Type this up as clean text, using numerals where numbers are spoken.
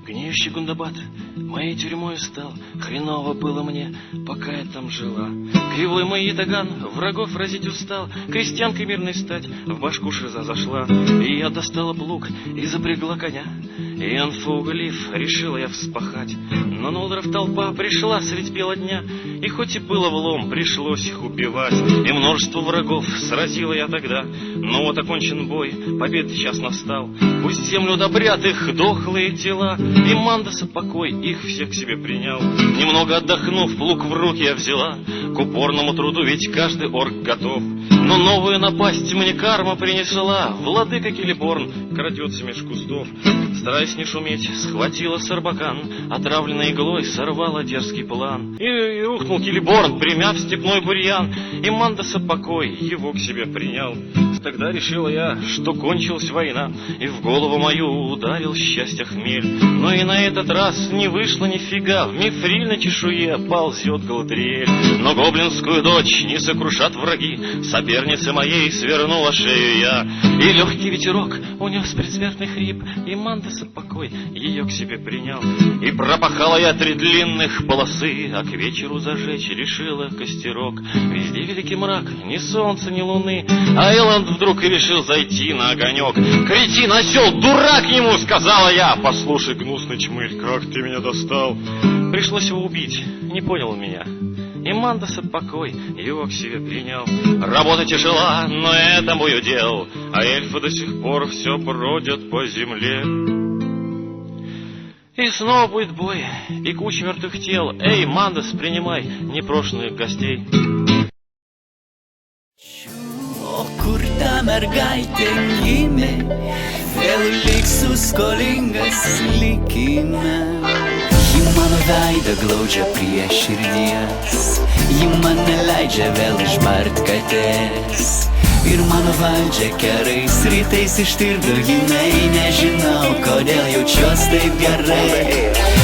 Гниющий Гундабад моей тюрьмой стал. Хреново было мне, пока я там жила. Кривой мой ятаган врагов разить устал. Крестьянкой мирной стать в башку шиза зашла. И я достала плуг и запрягла коня. И Анфуглиф решила я вспахать. Но Нолдров толпа пришла средь бела дня. И хоть и было влом, пришлось их убивать. И множество врагов сразила я тогда. Но вот окончен бой, победа час настал. Пусть землю добрят их дохлые тела. И Мандаса покой их всех к себе принял. Немного отдохнув, плуг в руки я взяла. К упорному труду ведь каждый орк готов. Но новую напасть мне карма принесла. Владыка Келеборн крадется меж кустов. Стараясь не шуметь, схватила Сарбакан. Отравленной иглой сорвала дерзкий план. И рухнул Келеборн, примяв степной бурьян. И Мандаса покой его к себе принял. Тогда решила я, что кончилась война. И в голову мою ударил счастье хмель. Но и на этот раз не вышло нифига. В мифрильной чешуе ползет Галадриэль. Но гоблинскую дочь не сокрушат враги. Сопернице моей свернула шею я. И легкий ветерок унес предсмертный хрип. И Мандаса покой ее к себе принял. И пропахала я 3 длинных полосы. А к вечеру зажечь решила костерок. Везде великий мрак, ни солнца, ни луны. А Элланд вдруг и решил зайти на огонек. Кретин, осел, дурак ему, сказала я. Послушай, гнусный чмыль, как ты меня достал. Пришлось его убить, не понял меня. И Мандаса покой его к себе принял. Работа тяжела, но это мой удел. А эльфы до сих пор все бродят по земле. И снова будет бой, и куча мертвых тел. Эй, Мандас, принимай непрошенных гостей. Curta mergaitengime Velixus colingas likime Ji mano veidą glaudžia prie širdies Ji man neleidžia vėl išbart katės Ir mano valdžia kerais rytais ištirdo jinai Nežinau, kodėl jaučiuos taip gerai